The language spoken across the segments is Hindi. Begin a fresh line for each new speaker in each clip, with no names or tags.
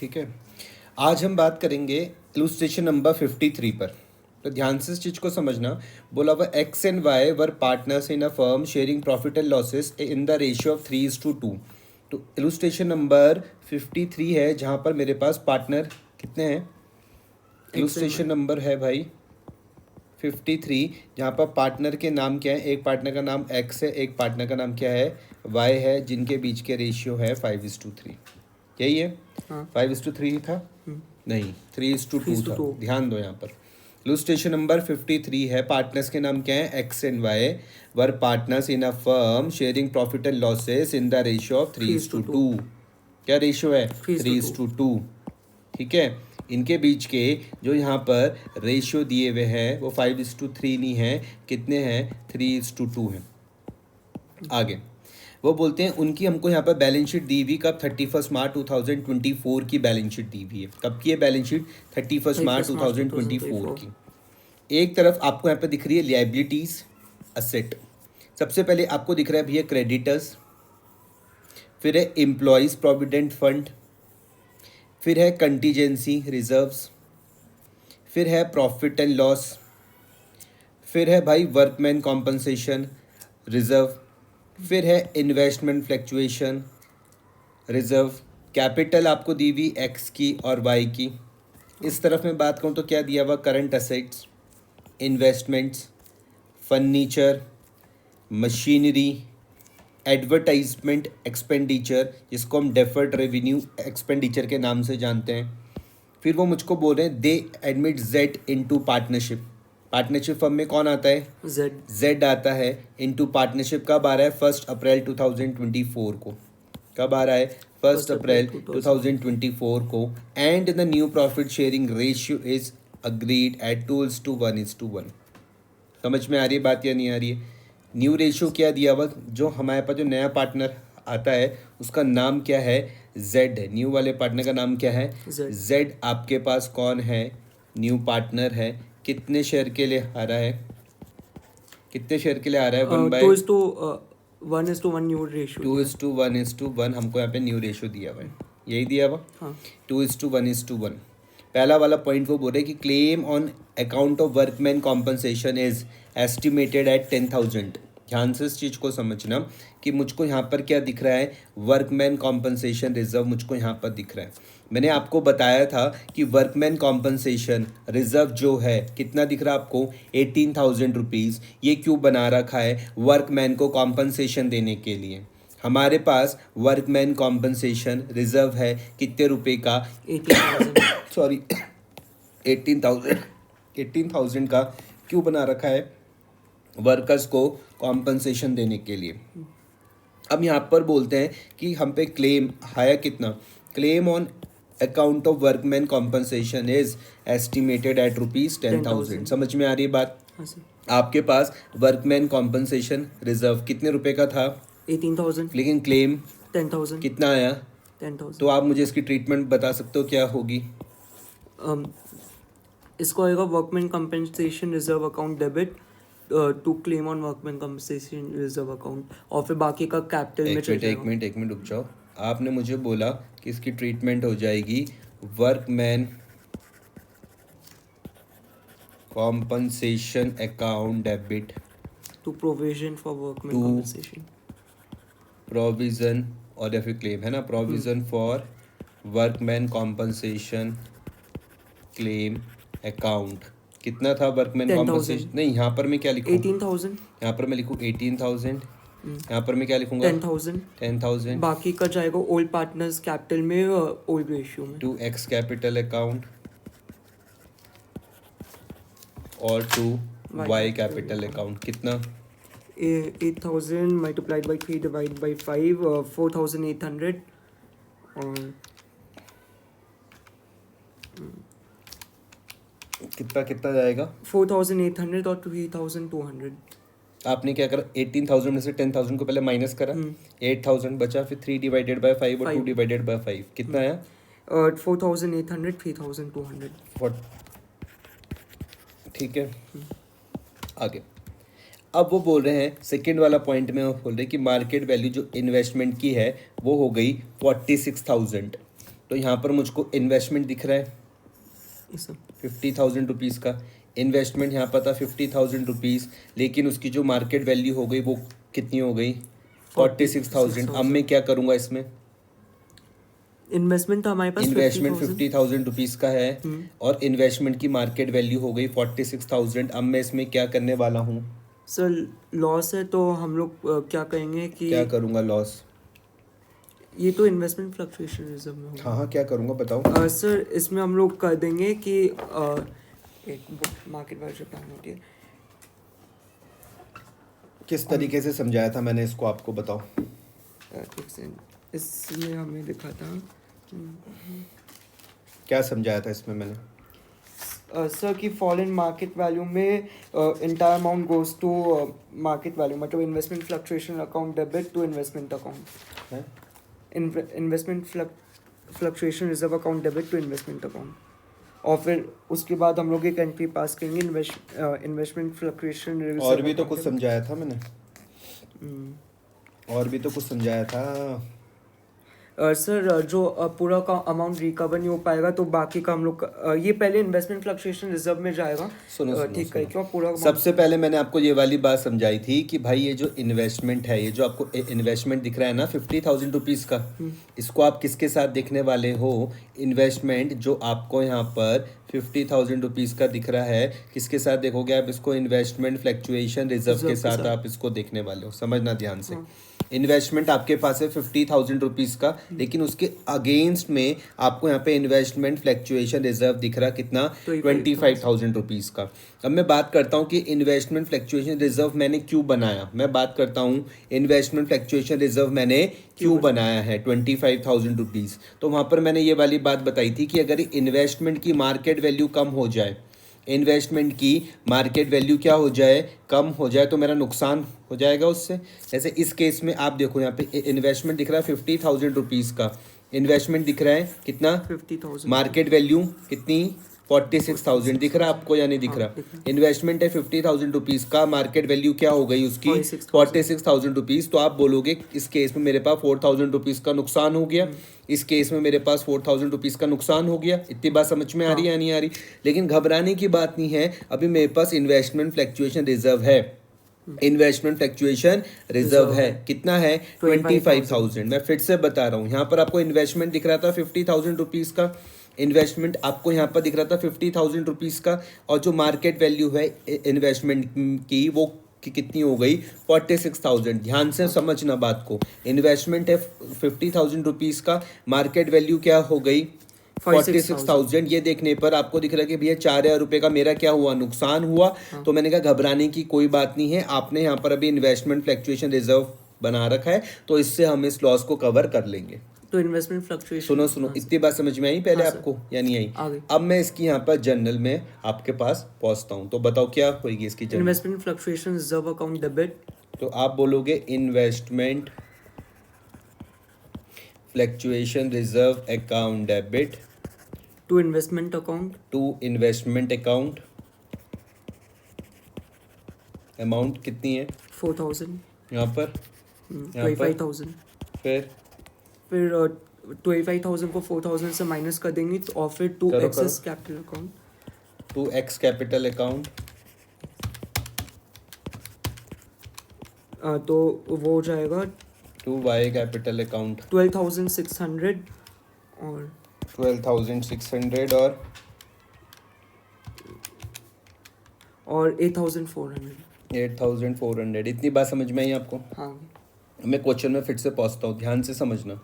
ठीक है। आज हम बात करेंगे इलुस्ट्रेशन नंबर 53 पर। तो ध्यान से इस चीज़ को समझना। बोला हुआ x and why were partners in a firm sharing profit and losses in the ratio of 3:2। तो इलुस्ट्रेशन नंबर 53 है जहाँ पर मेरे पास पार्टनर कितने हैं। इलुस्ट्रेशन नंबर है भाई 53 जहाँ पर पार्टनर के नाम क्या है। एक पार्टनर का नाम एक्स है, एक पार्टनर का नाम क्या है वाई है, जिनके बीच के रेशियो है 5:3। यही है। 5:3 था नहीं 3:2 था। ध्यान दो यहाँ पर इलुस्ट्रेशन नंबर 53 है। पार्टनर्स के नाम क्या है x and why were partners in a firm sharing profit and losses in the ratio of 3:2। क्या रेशियो है 3:2। ठीक है। इनके बीच के जो यहाँ पर रेशियो दिए हुए हैं वो 5:3 नहीं है, कितने हैं 3:2 हैं। आगे वो बोलते हैं उनकी हमको यहाँ पर बैलेंस शीट दी हुई कब 31 मार्च 2024 की बैलेंस शीट दी हुई है। कब की है बैलेंस शीट 31 मार्च 2024 की। एक तरफ आपको यहाँ पर दिख रही है लायबिलिटीज असेट। सबसे पहले आपको दिख रहा है भैया क्रेडिटर्स, फिर है एम्प्लॉयज़ प्रोविडेंट फंड, फिर है कंटीजेंसी रिजर्व्स, फिर है प्रॉफिट एंड लॉस, फिर है भाई वर्कमैन कॉम्पनसेशन रिजर्व, फिर है इन्वेस्टमेंट फ्लैक्चुएशन रिजर्व। कैपिटल आपको दी हुई एक्स की और वाई की। इस तरफ में बात करूँ तो क्या दिया हुआ current assets, investments, furniture, machinery, advertisement expenditure जिसको हम डेफर्ड रेवेन्यू एक्सपेंडिचर के नाम से जानते हैं। फिर वो मुझको बोल रहे हैं दे admit Z into partnership. Partnership firm में कौन आता है जेड आता है। इनटू पार्टनरशिप कब आ रहा है 1 अप्रैल 2024 को। कब आ रहा है 1 अप्रैल 2024 को। And the new profit sharing ratio is agreed at 2:1:1। समझ में आ रही है बात या नहीं आ रही है। न्यू रेशियो क्या दिया हुआ, जो हमारे पास जो नया पार्टनर आता है उसका नाम क्या है जेड है। न्यू वाले पार्टनर का नाम क्या है जेड। आपके पास कौन है न्यू पार्टनर है। कितने शेयर के लिए आ रहा है, कितने शेयर के लिए आ रहा है
1:1 न्यू रेशियो
2:1:1 हमको यहाँ पे न्यू रेशियो दिया हुआ है। यही दिया हुआ 2:1:1। पहला वाला पॉइंट वो बोल रहे कि claim on account of workman compensation is estimated at 10,000। ध्यान से इस चीज़ को समझना कि मुझको यहाँ पर क्या दिख रहा है वर्कमैन कॉम्पनसेशन रिजर्व मुझको यहाँ पर दिख रहा है। मैंने आपको बताया था कि वर्कमैन कॉम्पनसेशन रिजर्व जो है कितना दिख रहा है आपको 18,000 रुपीज़। ये क्यों बना रखा है वर्कमैन को कॉम्पनसेशन देने के लिए। हमारे पास वर्कमैन कॉम्पनसेशन रिजर्व है कितने रुपए का 18,000 18,000 का क्यों बना रखा है वर्कर्स को कॉम्पनसेशन देने के लिए। अब यहाँ पर बोलते हैं कि हम पे क्लेम आया कितना, claim on account of workman compensation is estimated at ₹10,000। समझ में आ रही है बात। आपके पास वर्कमैन कॉम्पनसेशन रिजर्व कितने रुपए का था
18,000,
लेकिन क्लेम
10,000
कितना आया
10,000।
तो आप मुझे इसकी ट्रीटमेंट बता सकते हो क्या होगी।
इसको आएगा workman compensation reserve account debit to claim on workman compensation reserve account, और फिर बाकी का कैपिटल में चल जाएगा।
एक मिनट रुक जाओ। आपने मुझे बोला कि इसकी ट्रीटमेंट हो जाएगी workman compensation account debit
to provision for workman compensation,
provision और या फिर क्लेम है ना, provision for workman compensation claim account. कितना था वर्कमैन कॉम्पनसेशन, नहीं यहाँ पर मैं क्या लिखूँ
18,000,
यहाँ पर मैं लिखूँ 18,000, यहाँ पर मैं क्या लिखूँगा 10,000।
बाकी का जाएगा ओल्ड पार्टनर्स कैपिटल में ओल्ड रेशियो में
टू एक्स कैपिटल अकाउंट और टू वाई कैपिटल अकाउंट। कितना
8,000 मल्टीप्लाइड बाई 3 डिवाइड बाई 5 4,800 और
कितना जाएगा
4,800 और 3,200।
आपने क्या करा 18,000 में से 10,000 को पहले माइनस करा 8,000 बचा, फिर 3 डिवाइडेड बाय 5 और 2 डिवाइडेड बाय 5 कितना आया
4,800 3,200।
ठीक है। आगे अब वो बोल रहे हैं सेकंड वाला पॉइंट में वो बोल रहे हैं कि मार्केट वैल्यू जो इन्वेस्टमेंट की है वो हो गई 46,000। तो यहाँ पर मुझको इन्वेस्टमेंट दिख रहा है
ये सब
50,000 रुपीज़ का। इन्वेस्टमेंट यहाँ पर था 50,000 रुपीज़, लेकिन उसकी जो मार्केट वैल्यू हो गई वो कितनी हो गई 46,000। अब मैं क्या करूँगा इसमें,
इन्वेस्टमेंट तो हमारे पास
इन्वेस्टमेंट
50,000
50,000 रुपीज़ का है और इन्वेस्टमेंट की मार्केट वैल्यू हो गई 46,000। अब मैं इसमें क्या करने वाला हूँ,
सर लॉस है तो हम लोग क्या कहेंगे कि
क्या करूँगा लॉस।
ये तो इन्वेस्टमेंट फ्लक्चुएशन रिजर्व में होगा।
हाँ हाँ क्या करूँगा बताओ।
सर इसमें हम लोग कर देंगे कि एक मार्केट वैल्यू प्लान होती है।
किस तरीके से समझाया था मैंने इसको, आपको बताओ।
एक सेकंड, इसमें हमें लिखा था
क्या समझाया था इसमें मैंने,
सर कि फॉल इन मार्केट वैल्यू में entire amount goes to market value, मतलब investment fluctuation account debit to investment account,
है?
Investment fluctuation reserve account debit to investment account. और फिर उसके बाद हम लोग एक एंट्री पास करेंगे इन्वेस्टमेंट फ्लक्चुएशन रिजर्व।
और भी तो कुछ समझाया था मैंने, और भी तो कुछ समझाया था।
सर जो पूरा का अमाउंट रिकवर नहीं हो पाएगा तो बाकी का हम लोग ये पहले इन्वेस्टमेंट फ्लक्चुएशन रिजर्व में जाएगा।
सुनो
ठीक है, क्यों पूरा
सबसे पहले मैंने आपको ये वाली बात समझाई थी कि भाई ये जो इन्वेस्टमेंट है, ये जो आपको इन्वेस्टमेंट दिख रहा है ना 50,000 रुपीज़ का, इसको आप किसके साथ देखने वाले हो, इन्वेस्टमेंट जो आपको यहाँ पर 50,000 रुपीज़ का दिख रहा है, किसके साथ देखोगे आप इसको, इन्वेस्टमेंट फ्लक्चुएशन रिजर्व के साथ आप इसको देखने वाले हो। समझना ध्यान से, इन्वेस्टमेंट आपके पास है 50,000 रुपीज़ का, लेकिन उसके अगेंस्ट में आपको यहाँ पे इन्वेस्टमेंट फ्लक्चुएशन रिजर्व दिख रहा कितना 25,000 रुपीज़ का। अब मैं बात करता हूँ कि इन्वेस्टमेंट फ्लक्चुएशन रिजर्व मैंने क्यों बनाया, मैं बात करता हूँ इन्वेस्टमेंट फ्लक्चुएशन रिजर्व मैंने क्यों बनाया है 25,000 रुपीज़। तो वहाँ पर मैंने ये वाली बात बताई थी कि अगर इन्वेस्टमेंट की मार्केट वैल्यू कम हो जाए, इन्वेस्टमेंट की मार्केट वैल्यू क्या हो जाए, कम हो जाए, तो मेरा नुकसान हो जाएगा उससे। जैसे इस केस में आप देखो यहाँ पे इन्वेस्टमेंट दिख रहा है 50,000 रुपीज़ का, इन्वेस्टमेंट दिख रहा है कितना
50,000,
मार्केट वैल्यू कितनी 46,000 दिख रहा है आपको या नहीं दिख रहा। इन्वेस्टमेंट है 50,000 रुपीज़ का, मार्केट वैल्यू क्या हो गई उसकी 46,000 रुपीज़। तो आप बोलोगे इस केस में मेरे पास 4,000 रुपीज़ का नुकसान हो गया, इस केस में मेरे पास 4,000 रुपीज़ का नुकसान हो गया। इतनी बात समझ में आ रही है या नहीं आ रही। लेकिन घबराने की बात नहीं है, अभी मेरे पास इन्वेस्टमेंट फ्लक्चुएशन रिजर्व है, इन्वेस्टमेंट फ्लक्चुएशन रिजर्व है कितना है 25,000। मैं फिर से बता रहा हूँ, यहाँ पर आपको इन्वेस्टमेंट दिख रहा था 50,000 रुपीज़ का, इन्वेस्टमेंट आपको यहाँ पर दिख रहा था 50,000 रुपीज़ का, और जो मार्केट वैल्यू है इन्वेस्टमेंट की वो कितनी हो गई 46,000। ध्यान से समझना बात को, इन्वेस्टमेंट है 50,000 रुपीज़ का, मार्केट वैल्यू क्या हो गई 46,000। ये देखने पर आपको दिख रहा है कि भैया 4,000 रुपये का मेरा क्या हुआ, नुकसान हुआ। तो मैंने कहा घबराने की कोई बात नहीं है, आपने यहाँ पर अभी इन्वेस्टमेंट फ्लक्चुएशन रिजर्व बना रखा है, तो इससे हम इस लॉस को कवर कर लेंगे।
तो इन्वेस्टमेंट फ्लक्चुएशन,
सुनो इतनी बात समझ में आई पहले आपको या नहीं आई। अब मैं इसकी यहाँ पर जनरल में आपके पास पहुँचता हूँ, तो बताओ क्या होगी इसकी journal.
Investment fluctuation reserve account debit,
तो आप बोलोगे investment fluctuation reserve account debit
to investment account,
to investment account. Amount कितनी है
4,000,
यहाँ पर
25,000,
फिर
25,000 को 4,000 से माइनस कर देंगे तो, और फिर टू
करो,
X's capital account,
to X capital account,
तो वो हो जाएगा
टू वाई कैपिटल अकाउंट
12,600 और
12,600
और 8,400।
8,400। इतनी बात समझ में आई आपको।
हाँ,
मैं क्वेश्चन में फिर से पहुंचता हूँ, ध्यान से समझना।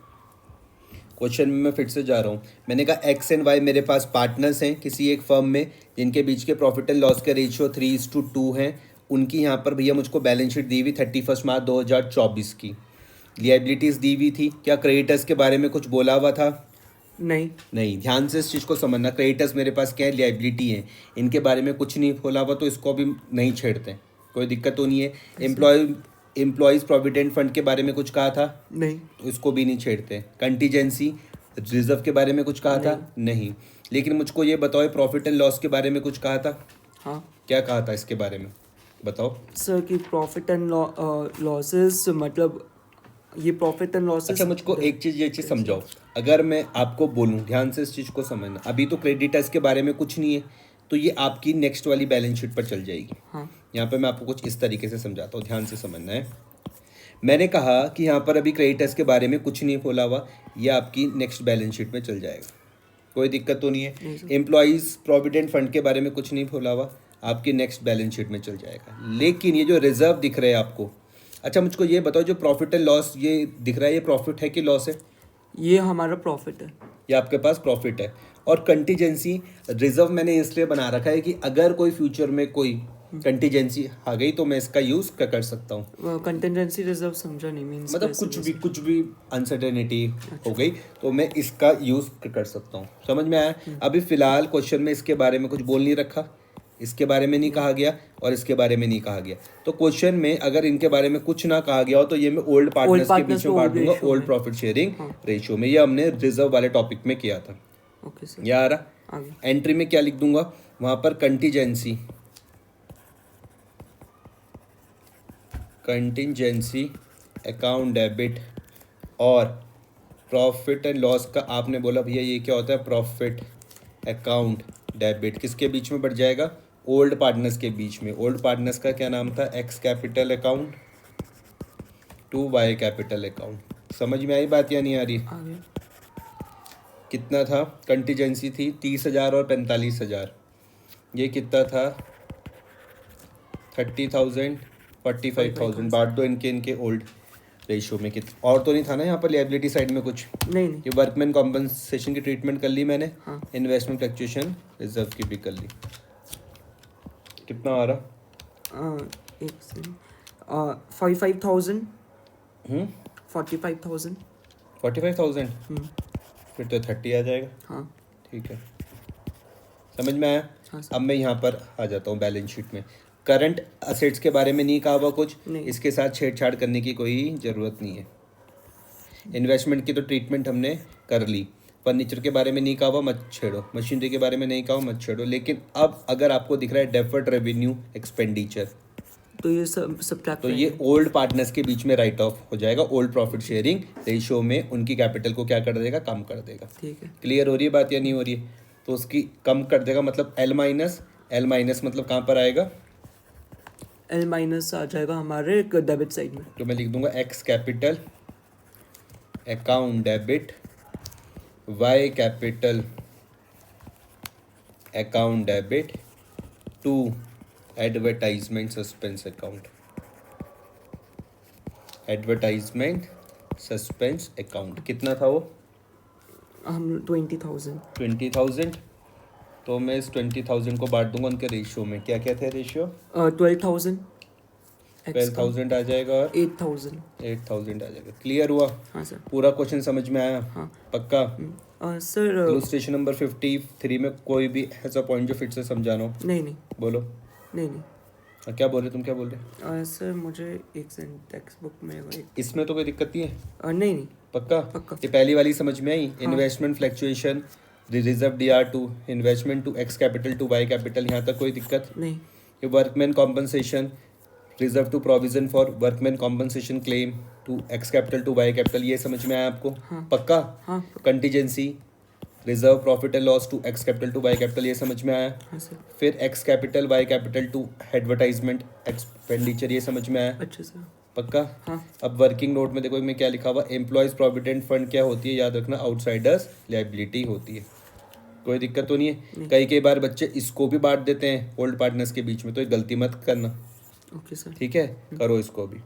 क्वेश्चन में मैं फिर से जा रहा हूँ। मैंने कहा एक्स एंड वाई मेरे पास पार्टनर्स हैं किसी एक फर्म में, जिनके बीच के प्रॉफिट एंड लॉस के रेशियो 3:2 हैं। उनकी यहाँ पर भैया मुझको बैलेंस शीट दी हुई 31 मार्च 2024 की। लिएबिलिटीज़ दी हुई थी। क्या क्रेडिटर्स के बारे में कुछ बोला हुआ था? नहीं, ध्यान से इस चीज़ को समझना। क्रेडिटर्स मेरे पास क्या है, लिएबिलिटी है, इनके बारे में कुछ नहीं बोला हुआ, तो इसको भी नहीं छेड़ते, कोई दिक्कत तो नहीं है। एम्प्लॉयज़ प्रोविडेंट फंड के बारे में कुछ कहा था?
नहीं,
तो इसको भी नहीं छेड़ते। कंटीजेंसी रिजर्व के बारे में कुछ कहा था? नहीं। लेकिन मुझको ये बताओ, प्रॉफिट एंड लॉस के बारे में कुछ कहा था?
हाँ,
क्या कहा था इसके बारे में बताओ।
सर कि प्रॉफिट एंड लॉसेस मतलब ये प्रॉफिट एंड लॉसेस।
अच्छा मुझको एक चीज़ ये चीज़ समझाओ, अगर मैं आपको बोलूँ ध्यान से इस चीज़ को समझना, अभी तो क्रेडिटर्स के बारे में कुछ नहीं है, तो ये आपकी नेक्स्ट वाली बैलेंस शीट पर चल जाएगी।
हाँ
यहाँ पे मैं आपको कुछ इस तरीके से समझाता हूँ, ध्यान से समझना है। मैंने कहा कि यहाँ पर अभी क्रेडिटर्स के बारे में कुछ नहीं बोला हुआ, ये आपकी नेक्स्ट बैलेंस शीट में चल जाएगा, कोई दिक्कत तो नहीं है। एम्प्लॉयज़ प्रोविडेंट फंड के बारे में कुछ नहीं बोला हुआ, आपकी नेक्स्ट बैलेंस शीट में चल जाएगा। लेकिन ये जो रिजर्व दिख रहे हैं आपको, अच्छा मुझको ये बताओ, जो प्रॉफिट एंड लॉस ये दिख रहा है, ये प्रॉफिट है कि लॉस है?
ये हमारा प्रॉफिट है।
ये आपके पास प्रॉफिट है। और कंटीजेंसी रिजर्व मैंने इसलिए बना रखा है कि अगर कोई फ्यूचर में कोई कंटीजेंसी आ गई तो मैं इसका यूज़ कर सकता हूँ।
कंटिजेंसी रिजर्व समझा नहीं, मींस
मतलब कुछ भी अनसर्टेनिटी हो गई तो मैं इसका यूज़ कर सकता हूँ, समझ में आया? अभी फिलहाल क्वेश्चन में इसके बारे में कुछ बोल नहीं रखा, इसके बारे में नहीं कहा गया और इसके बारे में नहीं कहा गया। तो क्वेश्चन में अगर इनके बारे में कुछ ना कहा गया हो तो ये मैं ओल्ड पार्टनर्स के बीच में बांट दूंगा, ओल्ड प्रॉफिट शेयरिंग रेशियो में। ये हमने रिजर्व वाले टॉपिक में किया था।
Okay sir.
यार एंट्री में क्या लिख दूंगा, वहां पर कंटिजेंसी अकाउंट डेबिट और प्रॉफिट एंड लॉस का आपने बोला भैया ये क्या होता है, प्रॉफिट अकाउंट डेबिट किसके बीच में बढ़ जाएगा, ओल्ड पार्टनर्स के बीच में। ओल्ड पार्टनर्स का क्या नाम था, X capital account to Y capital account. समझ में आई बात या नहीं आ रही? कितना था, कंटीजेंसी थी 30,000 और 45,000, ये कितना था 30,000 45,000। बांट दो इनके ओल्ड रेशियो में। कितना और तो नहीं था ना यहाँ पर लायबिलिटी साइड में कुछ?
नहीं
ये वर्कमैन कॉम्पनसेशन की ट्रीटमेंट कर ली मैंने।
हाँ।
इन्वेस्टमेंट फ्लक्चुएशन रिजर्व की भी कर ली। कितना आ रहा?
एक सेकंड, 45,000 45,000
45,000 फिर तो 30 आ जाएगा।
हाँ
ठीक है, समझ में आया?
हाँ
अब मैं यहाँ पर आ जाता हूँ बैलेंस शीट में। करंट असेट्स के बारे में नहीं कहा हुआ कुछ, इसके साथ छेड़छाड़ करने की कोई ज़रूरत नहीं है। इन्वेस्टमेंट की तो ट्रीटमेंट हमने कर ली। फर्नीचर के बारे में नहीं कहा हुआ, मत छेड़ो। मशीनरी के बारे में नहीं कहा हुआ, मत छेड़ो। लेकिन अब अगर आपको दिख रहा है डेफर्ड रेवेन्यू एक्सपेंडिचर,
तो ये सब
तो ये ओल्ड पार्टनर्स के बीच में राइट ऑफ हो जाएगा। ओल्ड प्रॉफिट शेयरिंग रेशियो में उनकी कैपिटल को क्या कर देगा, कम कर देगा।
ठीक है,
क्लियर हो रही है बात या नहीं हो रही है? तो उसकी कम कर देगा, मतलब एल माइनस मतलब कहाँ पर आएगा,
एल माइनस आ जाएगा हमारे डेबिट साइड में।
तो मैं लिख दूंगा X capital account debit, Y capital account debit to advertisement suspense account. Advertisement suspense account कितना था वो,
हम 20,000।
20,000। तो मैं इस 20,000 को बांट दूंगा उनके रेशियो में। क्या क्या थे रेशियो?
12,000
12,000 आ जाएगा और
8,000
आ जाएगा। क्लियर हुआ?
हाँ सर।
पूरा क्वेश्चन समझ में आया?
हाँ
पक्का?
सर
इलस्ट्रेशन नंबर 53 में कोई भी ऐसा पॉइंट जो फिर से समझाना हो?
नहीं
बोलो।
नहीं
क्या बोल रहे, तुम क्या बोल रहे?
सर मुझे एक सेकंड, टेक्स्ट बुक में एक
इसमें तो कोई दिक्कत नहीं है?
नहीं
पक्का? ये पहली वाली समझ में आई? Investment fluctuation reserve DR to investment to X capital to Y capital, यहाँ तक कोई दिक्कत
नहीं।
ये workman compensation reserve to provision for workman compensation claim to X capital to Y capital, ये समझ में आया आपको? पक्का? Contingency reserve profit and loss to X capital to Y capital, ये समझ में आया?
हाँ सर।
फिर X capital Y capital to advertisement expenditure, ये समझ में आया?
अच्छा सर।
पक्का?
हाँ।
अब वर्किंग नोट में देखो मैं क्या लिखा हुआ, एम्प्लॉयज प्रोविडेंट फंड क्या होती है, याद रखना आउटसाइडर्स लायबिलिटी होती है। कोई दिक्कत तो नहीं है? कई बार बच्चे इसको भी बांट देते हैं ओल्ड पार्टनर्स के बीच में, तो ये गलती मत करना।
Okay sir.
ठीक है, करो इसको भी।